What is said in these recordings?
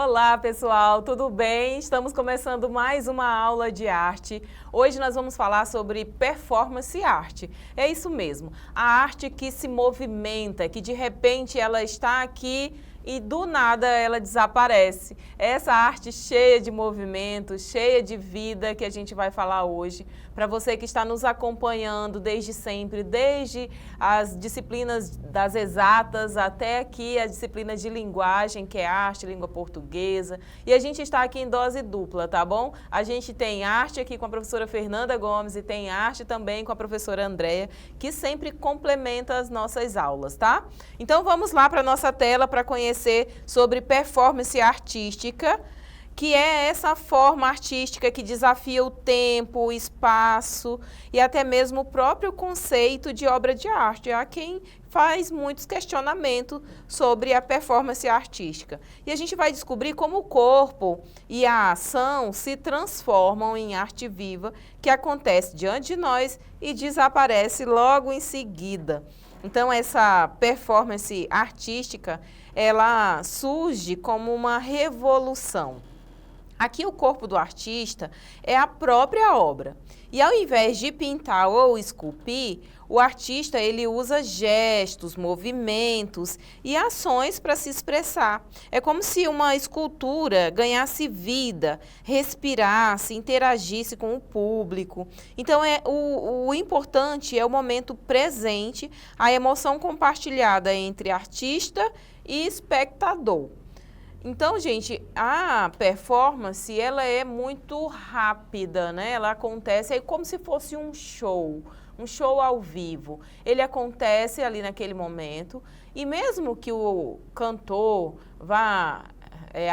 Olá, pessoal, tudo bem? Estamos começando mais uma aula de arte. Hoje nós vamos falar sobre performance art. É isso mesmo, a arte que se movimenta, que de repente ela está aqui e do nada ela desaparece. Essa arte cheia de movimento, cheia de vida que a gente vai falar hoje. Para você que está nos acompanhando desde sempre, desde as disciplinas das exatas até aqui as disciplinas de linguagem, que é arte, língua portuguesa. E a gente está aqui em dose dupla, tá bom? A gente tem arte aqui com a professora Fernanda Gomes e tem arte também com a professora Andréia, que sempre complementa as nossas aulas, tá? Então vamos lá para a nossa tela para conhecer sobre performance artística, que é essa forma artística que desafia o tempo, o espaço e até mesmo o próprio conceito de obra de arte. Há quem faz muitos questionamentos sobre a performance artística. E a gente vai descobrir como o corpo e a ação se transformam em arte viva, que acontece diante de nós e desaparece logo em seguida. Então, essa performance artística, ela surge como uma revolução. Aqui o corpo do artista é a própria obra. E ao invés de pintar ou esculpir, o artista ele usa gestos, movimentos e ações para se expressar. É como se uma escultura ganhasse vida, respirasse, interagisse com o público. Então o importante é o momento presente, a emoção compartilhada entre artista e espectador. Então, gente, a performance, ela é muito rápida, né? Ela acontece como se fosse um show ao vivo. Ele acontece ali naquele momento e mesmo que o cantor vá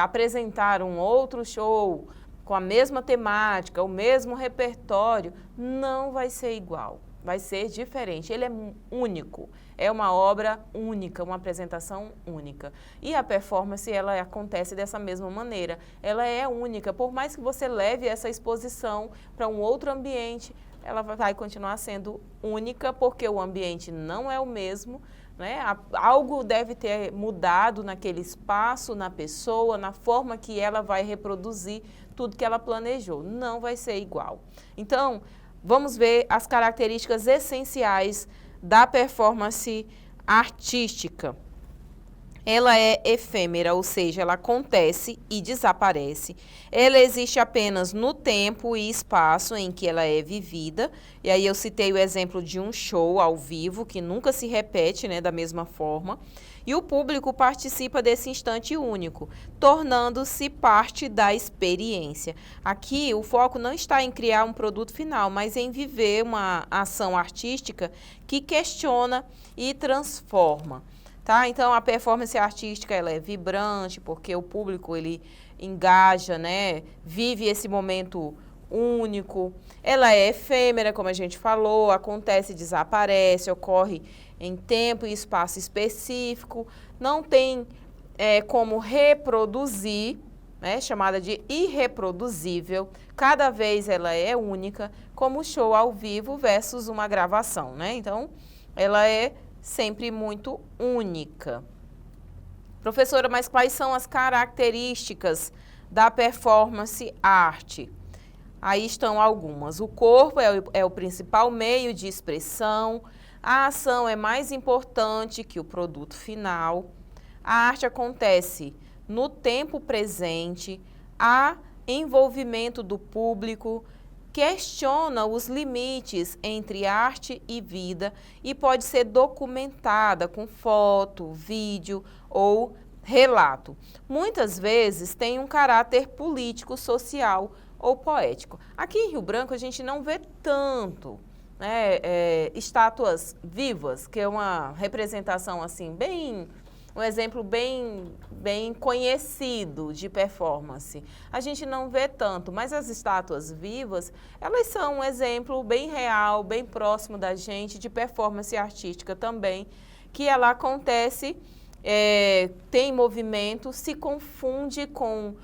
apresentar um outro show com a mesma temática, o mesmo repertório, não vai ser igual. Vai ser diferente, ele é único, é uma obra única, uma apresentação única. E a performance, ela acontece dessa mesma maneira, ela é única, por mais que você leve essa exposição para um outro ambiente, ela vai continuar sendo única, porque o ambiente não é o mesmo, né? Algo deve ter mudado naquele espaço, na pessoa, na forma que ela vai reproduzir tudo que ela planejou, não vai ser igual. Então, vamos ver as características essenciais da performance artística. Ela é efêmera, ou seja, ela acontece e desaparece. Ela existe apenas no tempo e espaço em que ela é vivida. E aí eu citei o exemplo de um show ao vivo, que nunca se repete, né, da mesma forma. E o público participa desse instante único, tornando-se parte da experiência. Aqui o foco não está em criar um produto final, mas em viver uma ação artística que questiona e transforma. Tá? Então, a performance artística ela é vibrante, porque o público ele engaja, né? Vive esse momento único. Ela é efêmera, como a gente falou, acontece e desaparece, ocorre em tempo e espaço específico, não tem como reproduzir, né? Chamada de irreproduzível. Cada vez ela é única, como o show ao vivo versus uma gravação, né? Então, ela é sempre muito única. Professora, mas quais são as características da performance arte? Aí estão algumas. O corpo é o principal meio de expressão, a ação é mais importante que o produto final, a arte acontece no tempo presente, há envolvimento do público, questiona os limites entre arte e vida e pode ser documentada com foto, vídeo ou relato. Muitas vezes tem um caráter político, social ou poético. Aqui em Rio Branco a gente não vê tanto, né, estátuas vivas, que é uma representação assim um exemplo bem conhecido de performance. A gente não vê tanto, mas as estátuas vivas, elas são um exemplo bem real, bem próximo da gente, de performance artística também, que ela acontece, tem movimento, se confunde com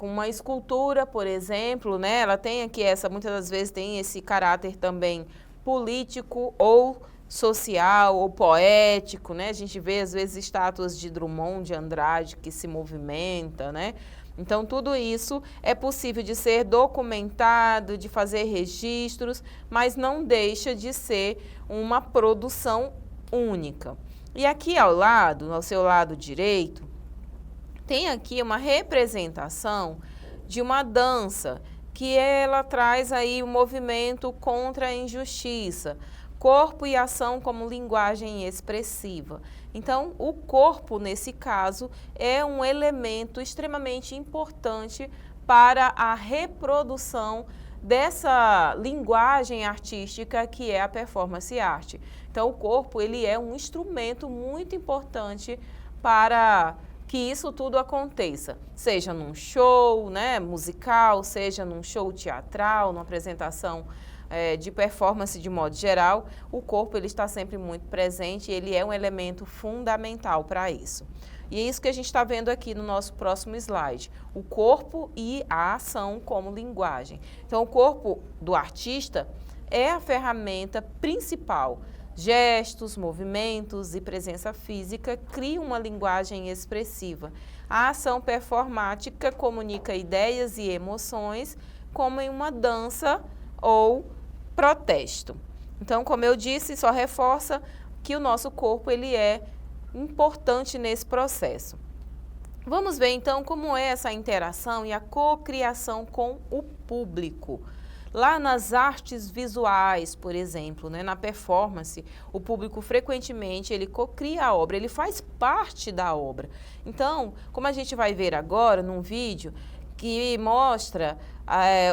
uma escultura, por exemplo, né? Ela tem aqui muitas das vezes tem esse caráter também político ou social ou poético, né? A gente vê às vezes estátuas de Drummond de Andrade que se movimenta, né? Então tudo isso é possível de ser documentado, de fazer registros, mas não deixa de ser uma produção única. E aqui ao lado, ao seu lado direito, tem aqui uma representação de uma dança que ela traz aí o movimento contra a injustiça, corpo e ação como linguagem expressiva. Então, o corpo, nesse caso, é um elemento extremamente importante para a reprodução dessa linguagem artística que é a performance art. Então, o corpo, ele é um instrumento muito importante para que isso tudo aconteça, seja num show, né, musical, seja num show teatral, numa apresentação de performance de modo geral, o corpo ele está sempre muito presente e ele é um elemento fundamental para isso. E é isso que a gente está vendo aqui no nosso próximo slide, o corpo e a ação como linguagem. Então, o corpo do artista é a ferramenta principal. Gestos, movimentos e presença física criam uma linguagem expressiva. A ação performática comunica ideias e emoções, como em uma dança ou protesto. Então, como eu disse, só reforça que o nosso corpo ele é importante nesse processo. Vamos ver então como é essa interação e a cocriação com o público. Lá nas artes visuais, por exemplo, né, na performance, o público frequentemente ele cocria a obra, ele faz parte da obra. Então, como a gente vai ver agora num vídeo que mostra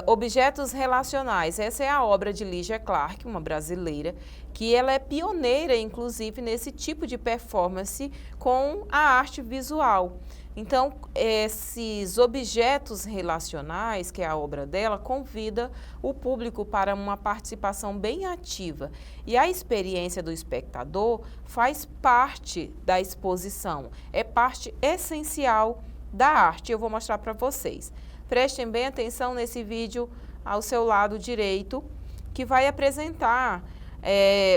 objetos relacionais, essa é a obra de Lygia Clark, uma brasileira, que ela é pioneira, inclusive, nesse tipo de performance com a arte visual. Então, esses objetos relacionais, que é a obra dela, convida o público para uma participação bem ativa. E a experiência do espectador faz parte da exposição, é parte essencial da arte. Eu vou mostrar para vocês. Prestem bem atenção nesse vídeo ao seu lado direito, que vai apresentar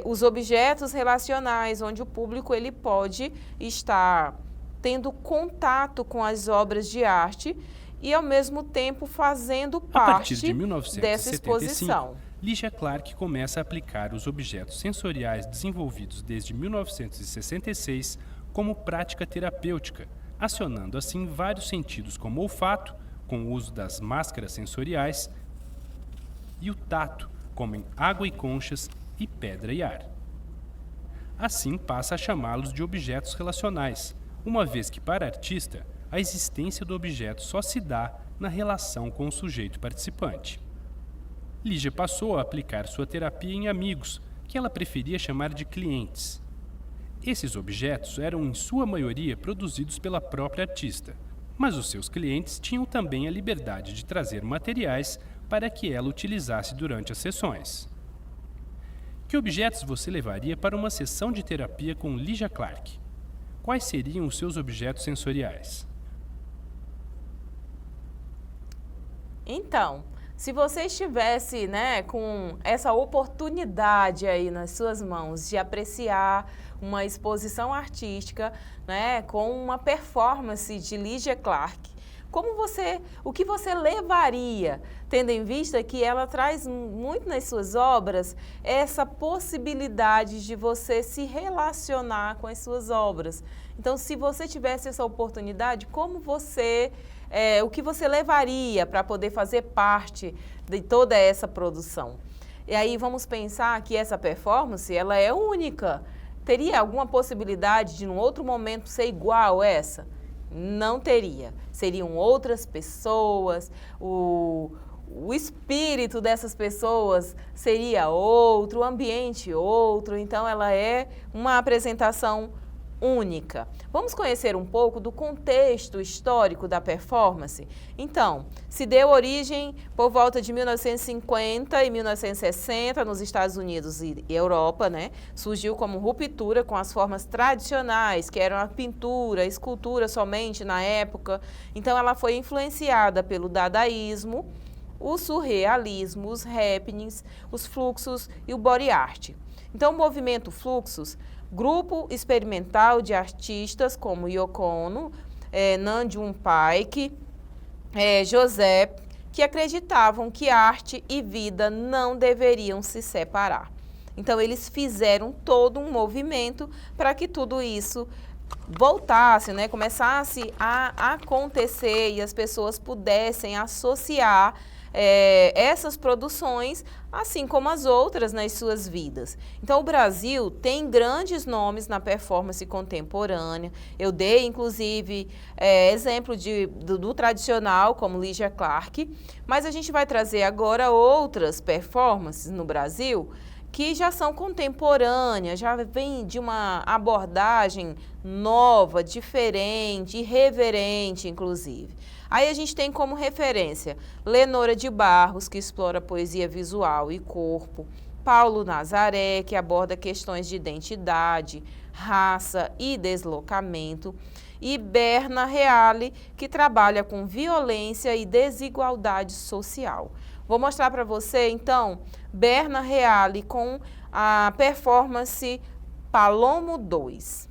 os objetos relacionais, onde o público ele pode estar tendo contato com as obras de arte e, ao mesmo tempo, fazendo parte dessa exposição. Lygia Clark começa a aplicar os objetos sensoriais desenvolvidos desde 1966 como prática terapêutica, acionando assim vários sentidos como o olfato, com o uso das máscaras sensoriais, e o tato, como em água e conchas e pedra e ar. Assim passa a chamá-los de objetos relacionais, uma vez que, para a artista, a existência do objeto só se dá na relação com o sujeito participante. Lygia passou a aplicar sua terapia em amigos, que ela preferia chamar de clientes. Esses objetos eram, em sua maioria, produzidos pela própria artista, mas os seus clientes tinham também a liberdade de trazer materiais para que ela utilizasse durante as sessões. Que objetos você levaria para uma sessão de terapia com Lygia Clark? Quais seriam os seus objetos sensoriais? Então, se você estivesse, né, com essa oportunidade aí nas suas mãos de apreciar uma exposição artística, né, com uma performance de Lygia Clark, o que você levaria, tendo em vista que ela traz muito nas suas obras essa possibilidade de você se relacionar com as suas obras. Então, se você tivesse essa oportunidade, o que você levaria para poder fazer parte de toda essa produção? E aí vamos pensar que essa performance, ela é única. Teria alguma possibilidade de, num outro momento, ser igual a essa? Não teria. Seriam outras pessoas, o espírito dessas pessoas seria outro, o ambiente outro, então ela é uma apresentação única. Vamos conhecer um pouco do contexto histórico da performance? Então, se deu origem por volta de 1950 e 1960 nos Estados Unidos e Europa, né? Surgiu como ruptura com as formas tradicionais, que eram a pintura, a escultura somente na época. Então, ela foi influenciada pelo dadaísmo, o surrealismo, os happenings, os fluxos e o body art. Então, o movimento Fluxus, grupo experimental de artistas como Yoko Ono, Nam Paik, José, que acreditavam que arte e vida não deveriam se separar. Então, eles fizeram todo um movimento para que tudo isso voltasse, né, começasse a acontecer e as pessoas pudessem associar essas produções, assim como as outras nas suas vidas. Então, o Brasil tem grandes nomes na performance contemporânea. Eu dei, inclusive, exemplo do tradicional, como Lygia Clark, mas a gente vai trazer agora outras performances no Brasil que já são contemporâneas, já vem de uma abordagem nova, diferente, irreverente, inclusive. Aí a gente tem como referência Lenora de Barros, que explora poesia visual e corpo, Paulo Nazaré, que aborda questões de identidade, raça e deslocamento, e Berna Reale, que trabalha com violência e desigualdade social. Vou mostrar para você, então, Berna Reale com a performance Palomo 2.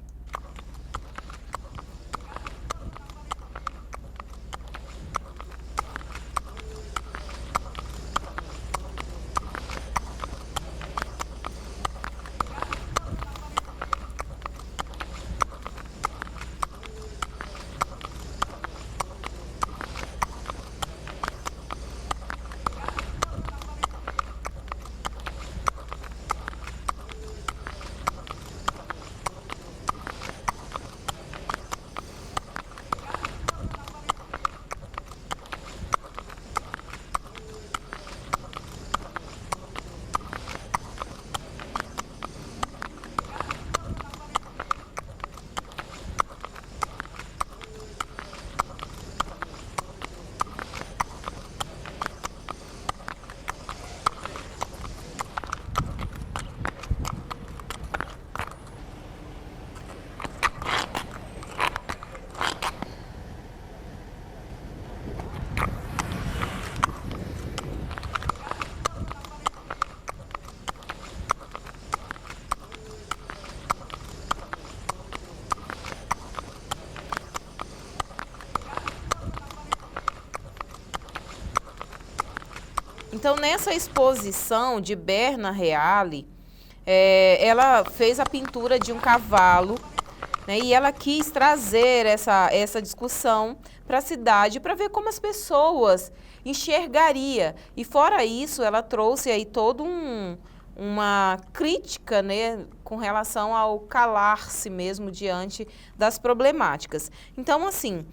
Então, nessa exposição de Berna Reale, ela fez a pintura de um cavalo, né, e ela quis trazer essa discussão para a cidade, para ver como as pessoas enxergariam. E fora isso, ela trouxe aí toda uma crítica, né, com relação ao calar-se mesmo diante das problemáticas. Então, assim,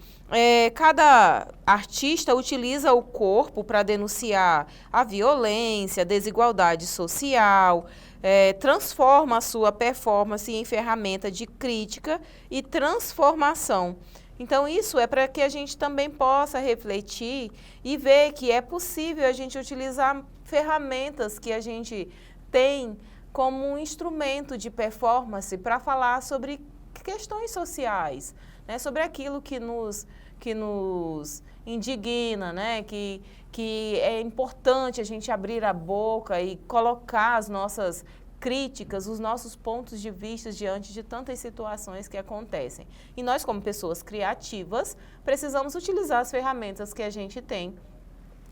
cada artista utiliza o corpo para denunciar a violência, a desigualdade social, transforma a sua performance em ferramenta de crítica e transformação. Então, isso é para que a gente também possa refletir e ver que é possível a gente utilizar ferramentas que a gente tem como um instrumento de performance para falar sobre questões sociais, né? Sobre aquilo que nos indigna, né? Que é importante a gente abrir a boca e colocar as nossas críticas, os nossos pontos de vista diante de tantas situações que acontecem. E nós, como pessoas criativas, precisamos utilizar as ferramentas que a gente tem.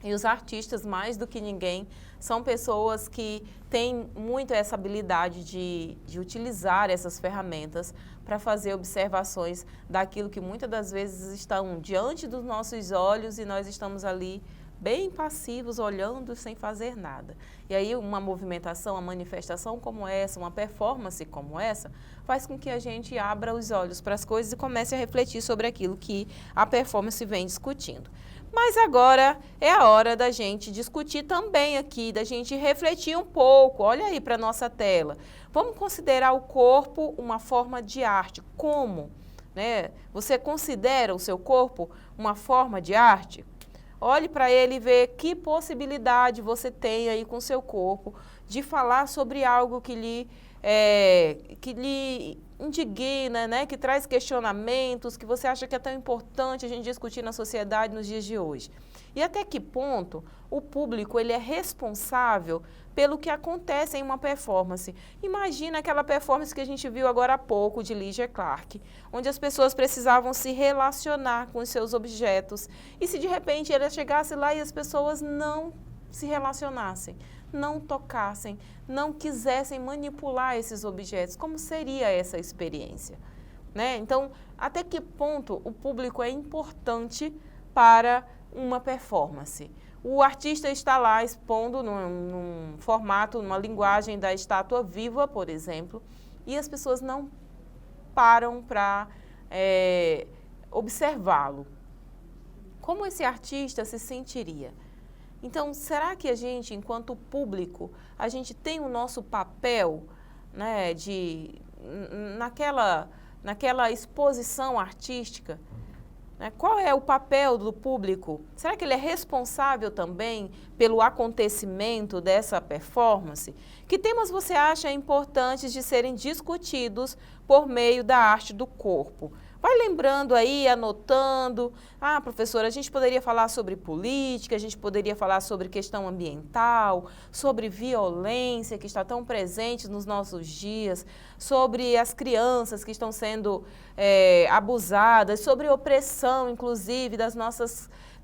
E os artistas, mais do que ninguém, são pessoas que têm muito essa habilidade de utilizar essas ferramentas para fazer observações daquilo que muitas das vezes estão diante dos nossos olhos e nós estamos ali bem passivos, olhando sem fazer nada. E aí uma movimentação, uma manifestação como essa, uma performance como essa, faz com que a gente abra os olhos para as coisas e comece a refletir sobre aquilo que a performance vem discutindo. Mas agora é a hora da gente discutir também aqui, da gente refletir um pouco. Olha aí para a nossa tela. Vamos considerar o corpo uma forma de arte. Como? Né? Você considera o seu corpo uma forma de arte? Olhe para ele e vê que possibilidade você tem aí com o seu corpo de falar sobre algo que lhe indigna, né, que traz questionamentos, que você acha que é tão importante a gente discutir na sociedade nos dias de hoje? E até que ponto o público ele é responsável pelo que acontece em uma performance? Imagina aquela performance que a gente viu agora há pouco de Lígia Clark, onde as pessoas precisavam se relacionar com os seus objetos. E se de repente ela chegasse lá e as pessoas não se relacionassem, não tocassem, não quisessem manipular esses objetos, como seria essa experiência? Né? Então, até que ponto o público é importante para uma performance? O artista está lá expondo num formato, numa linguagem da estátua viva, por exemplo, e as pessoas não param para observá-lo. Como esse artista se sentiria? Então, será que a gente, enquanto público, a gente tem o nosso papel, né, naquela exposição artística? Qual é o papel do público? Será que ele é responsável também pelo acontecimento dessa performance? Que temas você acha importantes de serem discutidos por meio da arte do corpo? Vai lembrando aí, anotando. Ah, professora, a gente poderia falar sobre política, a gente poderia falar sobre questão ambiental, sobre violência que está tão presente nos nossos dias, sobre as crianças que estão sendo abusadas, sobre opressão, inclusive,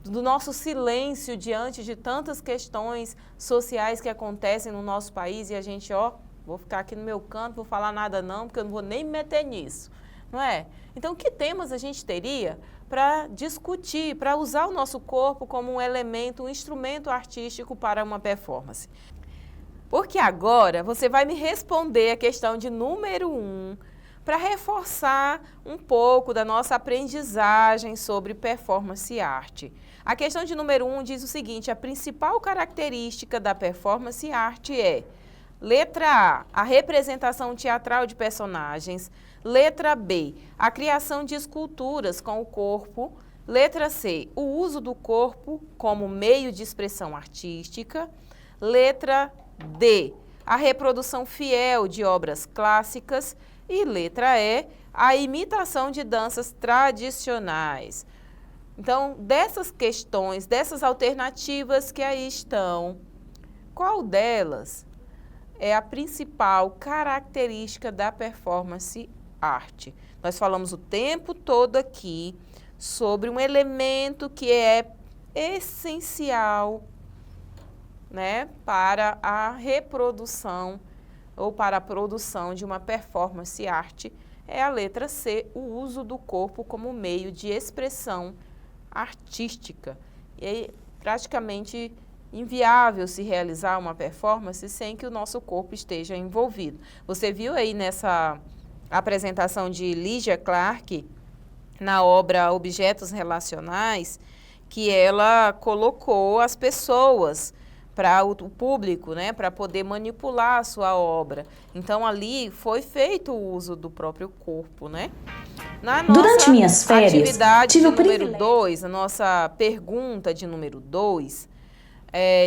do nosso silêncio diante de tantas questões sociais que acontecem no nosso país e a gente, vou ficar aqui no meu canto, vou falar nada não, porque eu não vou nem me meter nisso. Não é? Então, que temas a gente teria para discutir, para usar o nosso corpo como um elemento, um instrumento artístico para uma performance? Porque agora você vai me responder a questão de número 1, para reforçar um pouco da nossa aprendizagem sobre performance e arte. A questão de número 1 diz o seguinte: a principal característica da performance arte é: letra A representação teatral de personagens. Letra B, a criação de esculturas com o corpo. Letra C, o uso do corpo como meio de expressão artística. Letra D, a reprodução fiel de obras clássicas. E letra E, a imitação de danças tradicionais. Então, dessas questões, dessas alternativas que aí estão, qual delas é a principal característica da performance arte? Nós falamos o tempo todo aqui sobre um elemento que é essencial, né, para a reprodução ou para a produção de uma performance arte. É a letra C, o uso do corpo como meio de expressão artística. E aí, praticamente inviável se realizar uma performance sem que o nosso corpo esteja envolvido. Você viu aí nessa apresentação de Lígia Clark, na obra Objetos Relacionais, que ela colocou as pessoas para o público, né, para poder manipular a sua obra. Então, ali foi feito o uso do próprio corpo, né? Na nossa Durante minhas férias, atividade tive de o número privilégio. 2, a nossa pergunta de número 2,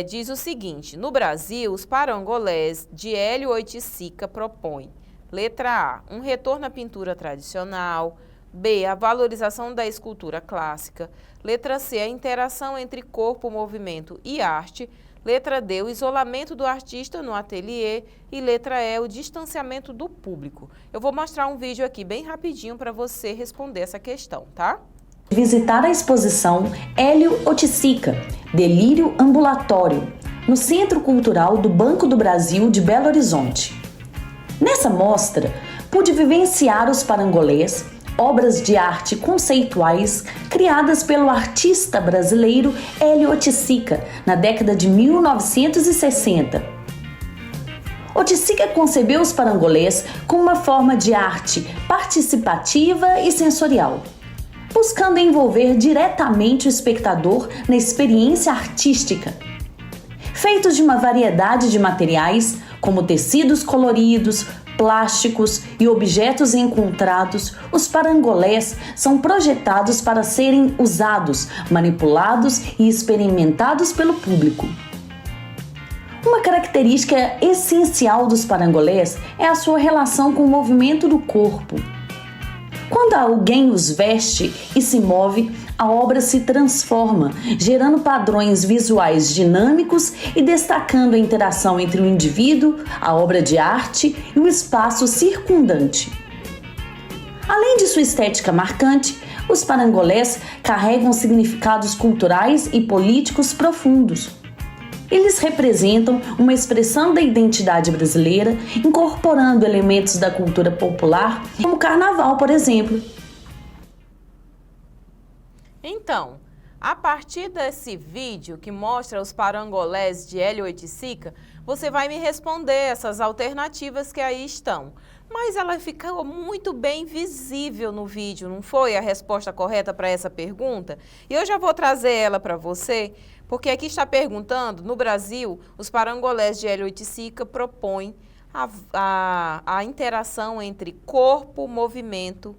diz o seguinte: no Brasil, os parangolés de Hélio Oiticica propõem: letra A, um retorno à pintura tradicional. B, a valorização da escultura clássica. Letra C, a interação entre corpo, movimento e arte. Letra D, o isolamento do artista no ateliê. E letra E, o distanciamento do público. Eu vou mostrar um vídeo aqui bem rapidinho para você responder essa questão, tá? Visitar a exposição Hélio Oiticica, Delírio Ambulatório, no Centro Cultural do Banco do Brasil de Belo Horizonte. Nessa mostra, pude vivenciar os parangolés, obras de arte conceituais criadas pelo artista brasileiro Hélio Oiticica na década de 1960. Oiticica concebeu os parangolés como uma forma de arte participativa e sensorial, buscando envolver diretamente o espectador na experiência artística. Feitos de uma variedade de materiais, como tecidos coloridos, plásticos e objetos encontrados, os parangolés são projetados para serem usados, manipulados e experimentados pelo público. Uma característica essencial dos parangolés é a sua relação com o movimento do corpo. Quando alguém os veste e se move, a obra se transforma, gerando padrões visuais dinâmicos e destacando a interação entre o indivíduo, a obra de arte e o espaço circundante. Além de sua estética marcante, os parangolés carregam significados culturais e políticos profundos. Eles representam uma expressão da identidade brasileira, incorporando elementos da cultura popular, como o carnaval, por exemplo. Então, a partir desse vídeo que mostra os parangolés de Hélio Oiticica, você vai me responder essas alternativas que aí estão. Mas ela ficou muito bem visível no vídeo, não foi a resposta correta para essa pergunta? E eu já vou trazer ela para você, porque aqui está perguntando, no Brasil, os parangolés de Hélio Oiticica propõem a interação entre corpo, movimento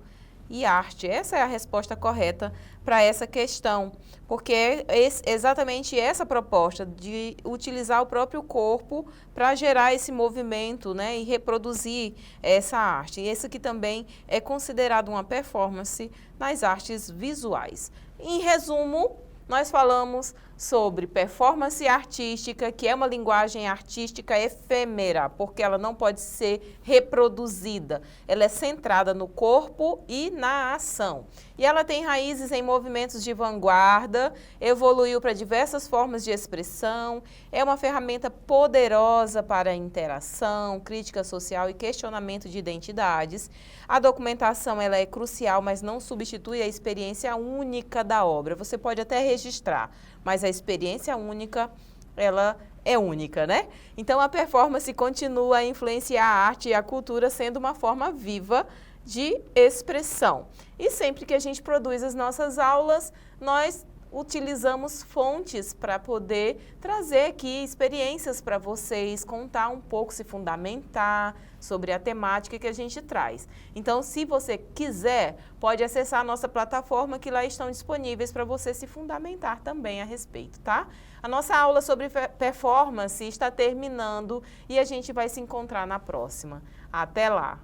e arte. Essa é a resposta correta para essa questão, porque é exatamente essa proposta de utilizar o próprio corpo para gerar esse movimento, né, e reproduzir essa arte. E esse aqui também é considerado uma performance nas artes visuais. Em resumo, nós falamos sobre performance artística, que é uma linguagem artística efêmera, porque ela não pode ser reproduzida. Ela é centrada no corpo e na ação. E ela tem raízes em movimentos de vanguarda, evoluiu para diversas formas de expressão, é uma ferramenta poderosa para a interação, crítica social e questionamento de identidades. A documentação ela é crucial, mas não substitui a experiência única da obra. Você pode até registrar, mas a experiência única, ela é única, né? Então, a performance continua a influenciar a arte e a cultura, sendo uma forma viva de expressão. E sempre que a gente produz as nossas aulas, nós utilizamos fontes para poder trazer aqui experiências para vocês, contar um pouco, se fundamentar sobre a temática que a gente traz. Então, se você quiser, pode acessar a nossa plataforma, que lá estão disponíveis para você se fundamentar também a respeito, tá? A nossa aula sobre performance está terminando e a gente vai se encontrar na próxima. Até lá!